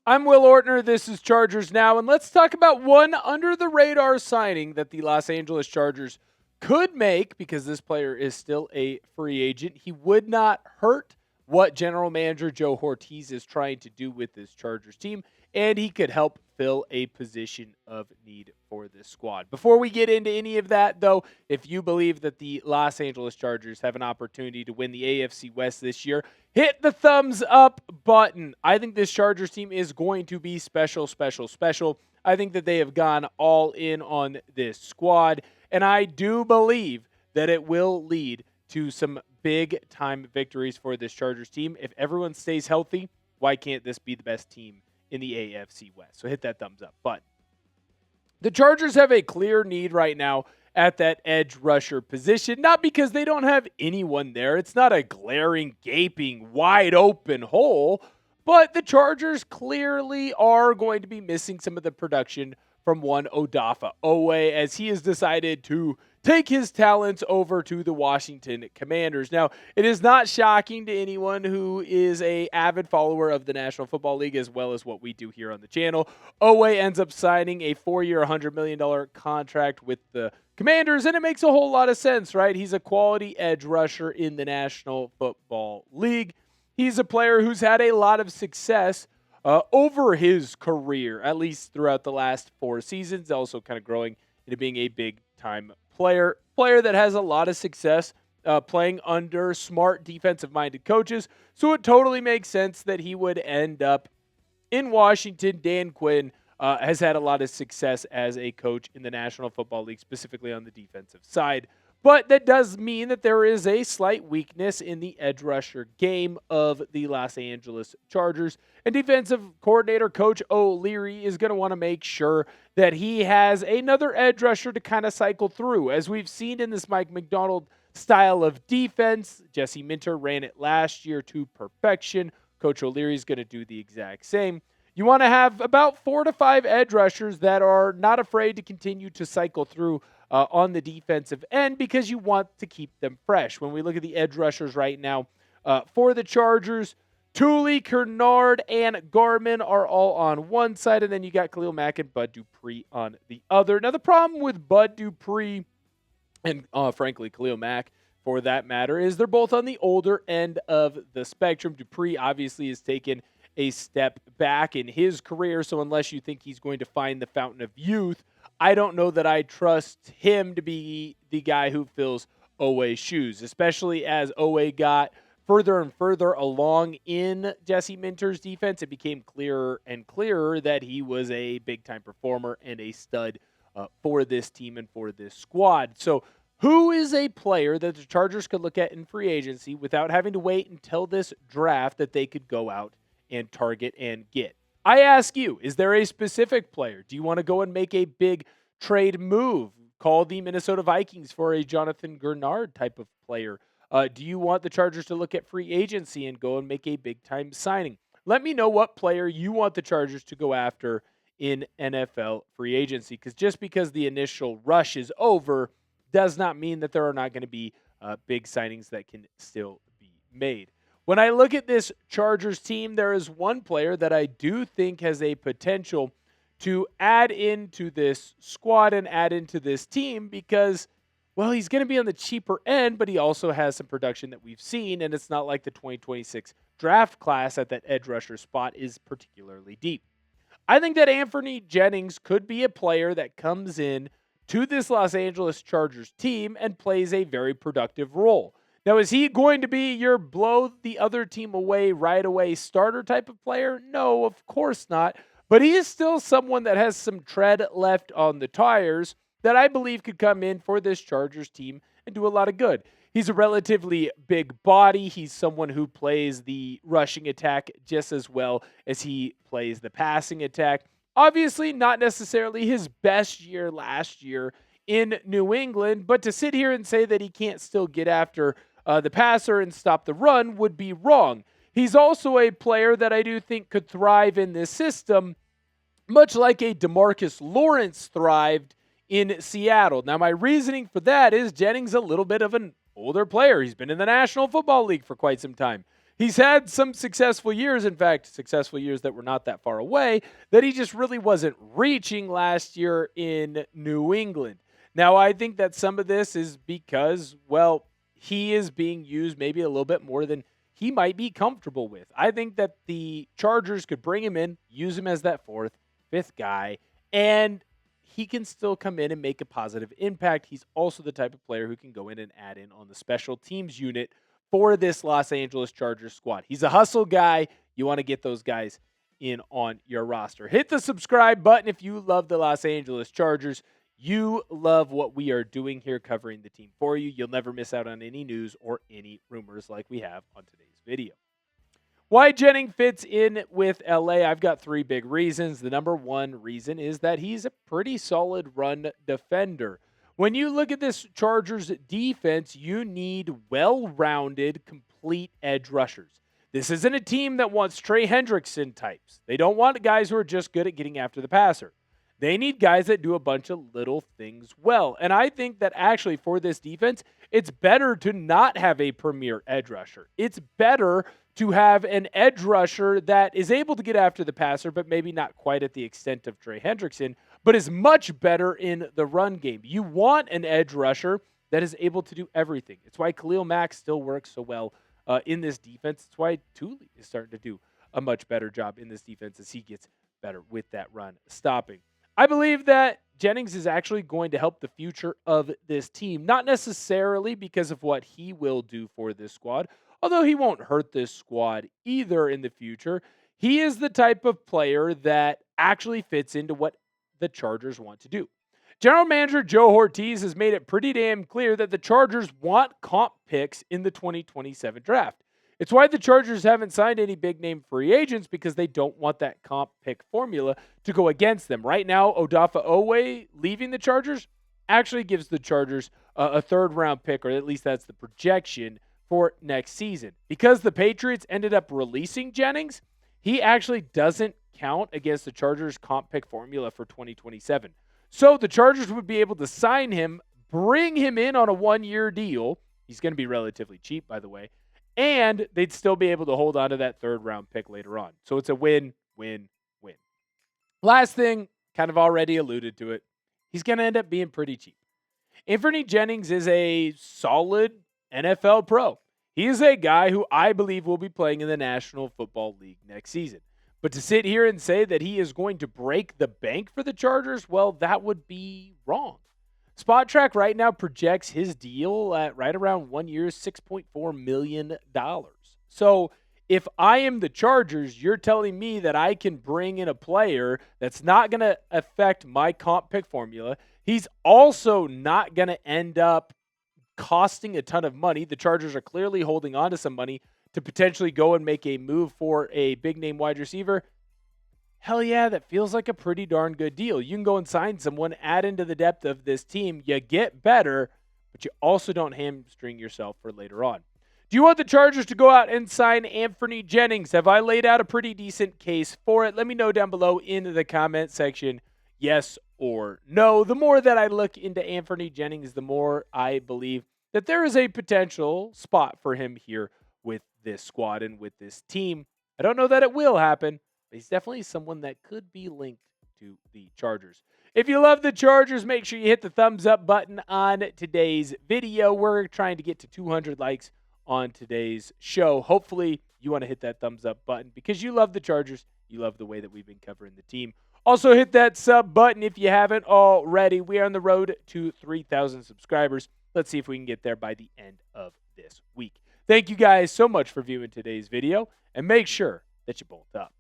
I'm Will Ortner. This is Chargers Now, and let's talk about one under-the-radar signing that the Los Angeles Chargers could make because this player is still a free agent. He would not hurt what general manager Joe Hortiz is trying to do with this Chargers team, and he could help fill a position of need for this squad. Before we get into any of that, though, if you believe that the Los Angeles Chargers have an opportunity to win the AFC West this year, hit the thumbs up button. I think this Chargers team is going to be special, special, special. I think that they have gone all in on this squad, and I do believe that it will lead to some big-time victories for this Chargers team. If everyone stays healthy, why can't this be the best team in the AFC West? So hit that thumbs up button. The Chargers have a clear need right now at that edge rusher position, not because they don't have anyone there. It's not a glaring, gaping, wide open hole, but the Chargers clearly are going to be missing some of the production from one Odafe Oweh as he has decided to take his talents over to the Washington Commanders. Now, it is not shocking to anyone who is an avid follower of the National Football League as well as what we do here on the channel. Oweh ends up signing a 4-year, $100 million contract with the Commanders, and it makes a whole lot of sense, right? He's a quality edge rusher in the National Football League. He's a player who's had a lot of success over his career, at least throughout the last 4 seasons, also kind of growing into being a big-time player that has a lot of success playing under smart defensive-minded coaches. So it totally makes sense that he would end up in Washington. Dan Quinn has had a lot of success as a coach in the National Football League, specifically on the defensive side. But that does mean that there is a slight weakness in the edge rusher game of the Los Angeles Chargers. And defensive coordinator Coach O'Leary is going to want to make sure that he has another edge rusher to kind of cycle through. As we've seen in this Mike Macdonald style of defense, Jesse Minter ran it last year to perfection. Coach O'Leary is going to do the exact same. You want to have about 4 to 5 edge rushers that are not afraid to continue to cycle through on the defensive end because you want to keep them fresh. When we look at the edge rushers right now for the Chargers, Thule, Kernard, and Garmin are all on one side, and then you got Khalil Mack and Bud Dupree on the other. Now, the problem with Bud Dupree and, frankly, Khalil Mack, for that matter, is they're both on the older end of the spectrum. Dupree obviously has taken a step back in his career, so unless you think he's going to find the fountain of youth, I don't know that I trust him to be the guy who fills Oweh's shoes, especially as Oweh got further and further along in Jesse Minter's defense. It became clearer and clearer that he was a big-time performer and a stud for this team and for this squad. So who is a player that the Chargers could look at in free agency without having to wait until this draft that they could go out and target and get? I ask you, is there a specific player? Do you want to go and make a big trade move? Call the Minnesota Vikings for a Jonathan Gernard type of player. Do you want the Chargers to look at free agency and go and make a big-time signing? Let me know what player you want the Chargers to go after in NFL free agency, because just because the initial rush is over does not mean that there are not going to be big signings that can still be made. When I look at this Chargers team, there is one player that I do think has a potential to add into this squad and add into this team because, well, he's going to be on the cheaper end, but he also has some production that we've seen, and it's not like the 2026 draft class at that edge rusher spot is particularly deep. I think that Anfernee Jennings could be a player that comes in to this Los Angeles Chargers team and plays a very productive role. Now, is he going to be your blow the other team away right away starter type of player? No, of course not. But he is still someone that has some tread left on the tires that I believe could come in for this Chargers team and do a lot of good. He's a relatively big body. He's someone who plays the rushing attack just as well as he plays the passing attack. Obviously, not necessarily his best year last year in New England, but to sit here and say that he can't still get after the passer and stop the run would be wrong. He's also a player that I do think could thrive in this system, much like a DeMarcus Lawrence thrived in Seattle. Now, my reasoning for that is Jennings a little bit of an older player. He's been in the National Football League for quite some time. He's had some successful years, in fact, successful years that were not that far away, that he just really wasn't reaching last year in New England. Now, I think that some of this is because, well, he is being used maybe a little bit more than he might be comfortable with. I think that the Chargers could bring him in, use him as that fourth, fifth guy, and he can still come in and make a positive impact. He's also the type of player who can go in and add in on the special teams unit for this Los Angeles Chargers squad. He's a hustle guy. You want to get those guys in on your roster. Hit the subscribe button if you love the Los Angeles Chargers. You love what we are doing here covering the team for you. You'll never miss out on any news or any rumors like we have on today's video. Why Jennings fits in with LA, I've got three big reasons. The number one reason is that he's a pretty solid run defender. When you look at this Chargers defense, you need well-rounded, complete edge rushers. This isn't a team that wants Trey Hendrickson types. They don't want guys who are just good at getting after the passer. They need guys that do a bunch of little things well. And I think that actually for this defense, it's better to not have a premier edge rusher. It's better to have an edge rusher that is able to get after the passer, but maybe not quite at the extent of Trey Hendrickson, but is much better in the run game. You want an edge rusher that is able to do everything. It's why Khalil Mack still works so well in this defense. It's why Thule is starting to do a much better job in this defense as he gets better with that run stopping. I believe that Jennings is actually going to help the future of this team, not necessarily because of what he will do for this squad, although he won't hurt this squad either in the future. He is the type of player that actually fits into what the Chargers want to do. General Manager Joe Hortiz has made it pretty damn clear that the Chargers want comp picks in the 2027 draft. It's why the Chargers haven't signed any big-name free agents, because they don't want that comp pick formula to go against them. Right now, Odafe Oweh leaving the Chargers actually gives the Chargers a third-round pick, or at least that's the projection for next season. Because the Patriots ended up releasing Jennings, he actually doesn't count against the Chargers comp pick formula for 2027. So the Chargers would be able to sign him, bring him in on a one-year deal. He's going to be relatively cheap, by the way. And they'd still be able to hold on to that third-round pick later on. So it's a win, win, win. Last thing, kind of already alluded to it, he's going to end up being pretty cheap. Anfernee Jennings is a solid NFL pro. He is a guy who I believe will be playing in the National Football League next season. But to sit here and say that he is going to break the bank for the Chargers, well, that would be wrong. Spot Track right now projects his deal at right around 1 year, $6.4 million. So if I am the Chargers, you're telling me that I can bring in a player that's not going to affect my comp pick formula. He's also not going to end up costing a ton of money. The Chargers are clearly holding on to some money to potentially go and make a move for a big-name wide receiver. Hell yeah, that feels like a pretty darn good deal. You can go and sign someone, add into the depth of this team. You get better, but you also don't hamstring yourself for later on. Do you want the Chargers to go out and sign Anfernee Jennings? Have I laid out a pretty decent case for it? Let me know down below in the comment section, yes or no. The more that I look into Anfernee Jennings, the more I believe that there is a potential spot for him here with this squad and with this team. I don't know that it will happen, but he's definitely someone that could be linked to the Chargers. If you love the Chargers, make sure you hit the thumbs up button on today's video. We're trying to get to 200 likes on today's show. Hopefully, you want to hit that thumbs up button because you love the Chargers. You love the way that we've been covering the team. Also, hit that sub button if you haven't already. We are on the road to 3,000 subscribers. Let's see if we can get there by the end of this week. Thank you guys so much for viewing today's video, and make sure that you bolt up.